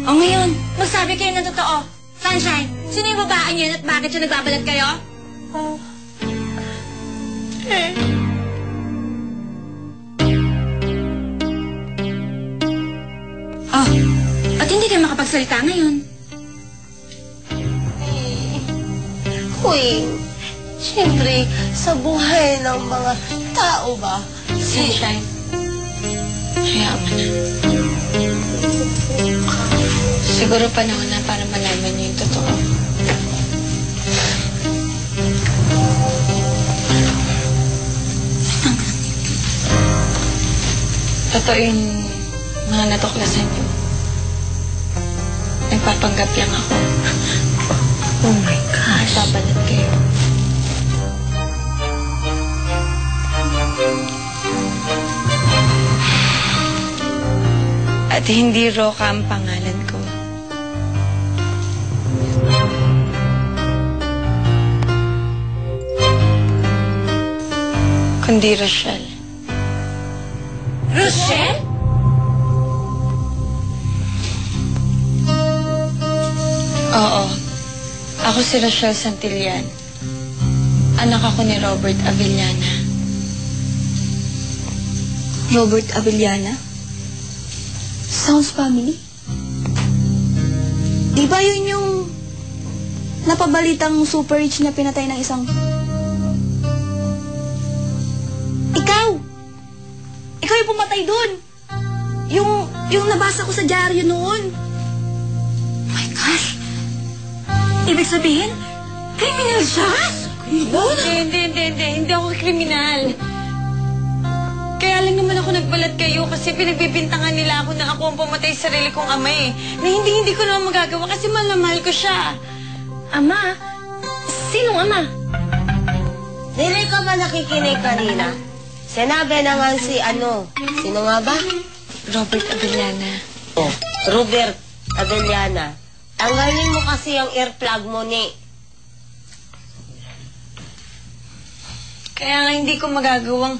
O ngayon, magsabi kayo ng totoo. Sunshine, sino yung babae niyo at bakit siya nagbabalat kayo? Oh, at hindi kayo makapagsalita ngayon. Uy, siyempre, sa buhay ng mga tao ba? Sunshine, hayaan mo na. Siguro panahon na para malaman niyo yung totoo. Totoo yung mga natuklasan niyo. Nagpapanggap lang ako. Oh my gosh. Nagbabalat kayo. At hindi Roca ang pangalan ko. Kundi Rochelle. Rochelle? Oo. Ako si Rochelle Santillan. Anak ako ni Robert Avellana. Robert Avellana? Sounds family. Di ba yun yung napabalitang super rich na pinatay ng isang... Ikaw! Ikaw yung pumatay dun! Yung nabasa ko sa dyaryo noon. Oh my gosh! Ibig sabihin, criminal siya? Hindi ako kriminal. Kaya lang naman ako nagbalat kayo kasi pinagbibintangan nila ako na ako ang pumatay sa sarili kong ama eh. Na hindi ko naman magagawa kasi mahal na mahal ko siya. Ama? Sinong ama? Hindi ka ba nakikinig kanina? Sinabi naman sino nga ba? Robert Avellana. Oh, Robert Avellana. Tanggalin mo kasi yung earplug mo ni. Kaya nga hindi ko magagawang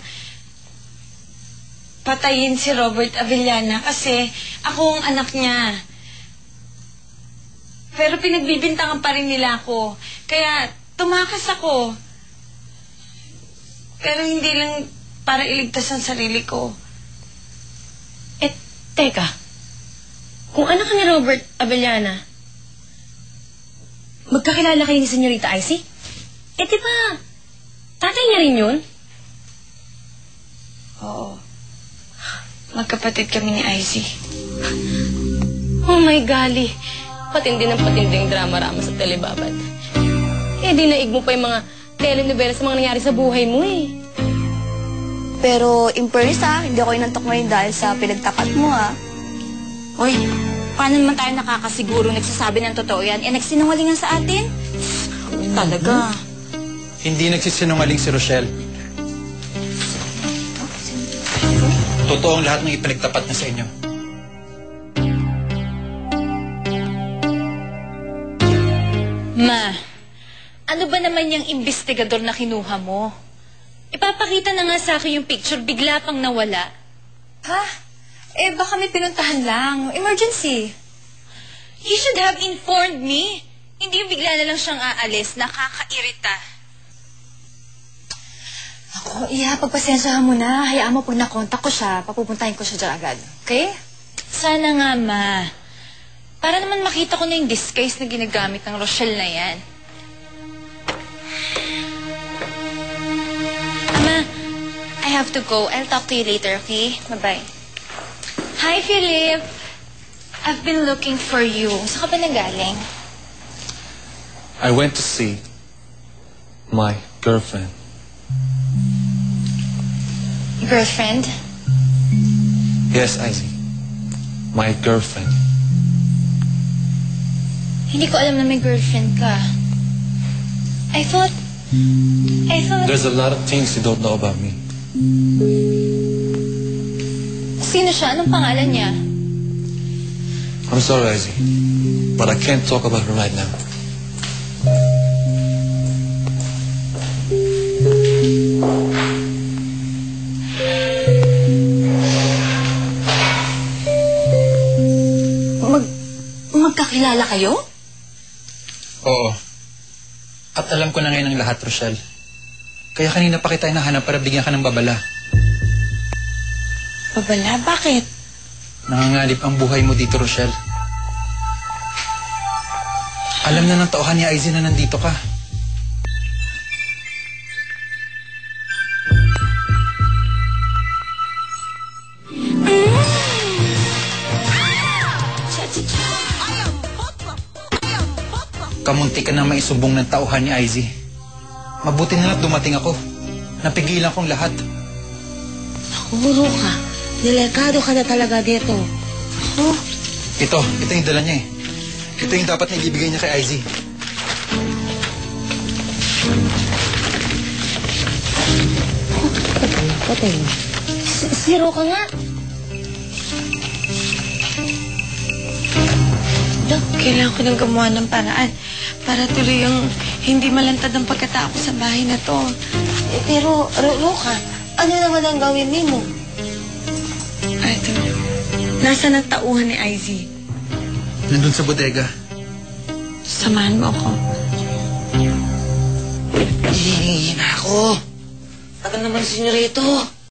patayin si Robert Avellana kasi ako ang anak niya. Pero pinagbibintangan pa rin nila ako. Kaya tumakas ako. Pero hindi lang para iligtas ang sarili ko. Teka. Kung anak ka ni Robert Avellana, magkakilala kayo ni Senyorita Icy? Di ba, tatay niya rin yun? Oo. Magkapatid kami ni Icy. Oh my golly. Patindi ng patinding drama-rama sa telebabad. Dinaig mo pa yung mga telenovela sa mga nangyari sa buhay mo eh. Pero, in fairness hindi ako inantok ngayon dahil sa pinagtapat mo Uy, paano naman tayo nakakasiguro nagsasabi ng totoo yan? Nagsinungalingan sa atin? Talaga. Hindi nagsisinungaling si Rochelle. Totoo ang lahat ng ipinagtapat na sa inyo. Ma, ano ba naman yung investigador na kinuha mo? Ipapakita na nga sa akin yung picture, bigla pang nawala. Ha? Baka may pinuntahan lang. Emergency. He should have informed me. Hindi yung bigla na lang siyang aalis. Nakakairita. Ako, pagpasensyahan mo na. Hayaan mo pag nakontak ko siya, papupuntahin ko siya dyan agad. Okay? Sana nga, Ma. Para naman makita ko na yung disguise na ginagamit ng Rochelle na yan. Ama, I have to go. I'll talk to you later, okay? Bye-bye. Hi, Philip. I've been looking for you. Saan ka ba nagaling? I went to see my girlfriend. Girlfriend? Yes, Icy. My girlfriend. Hindi ko alam na may girlfriend ka. I thought... There's a lot of things you don't know about me. Sino siya? Anong pangalan niya? I'm sorry, Icy, but I can't talk about her right now. magkakilala kayo? Oo. At alam ko na ngayon ang lahat, Rochelle. Kaya kanina pa kita hinahanap para bigyan ka ng babala. Babala, bakit? Nangangalip ang buhay mo dito, Rochelle. Alam na ng tauhan ni Izzy na nandito ka. Kamunti ka na maisubong ng tauhan ni Izzy. Mabuti na lang dumating ako. Napigilan kong lahat. Nakuro ka. Delikado ka na talaga dito. Oh, Ito yung dala niya eh. Ito yung dapat na ibibigay niya kay Izzy. patay mo. Zero ka nga. Dok, kailangan ko nang gumawa ng paraan para tuloy yung hindi malantad ang pagkatao ko sa bahay na to. Pero, Luca, ano naman ang gawin mo? Ito, nasa ng tauhan ni Izzy. Nandun sa bodega. Samahan mo ako. Hihingi na ako. Tagal naman, senyorito.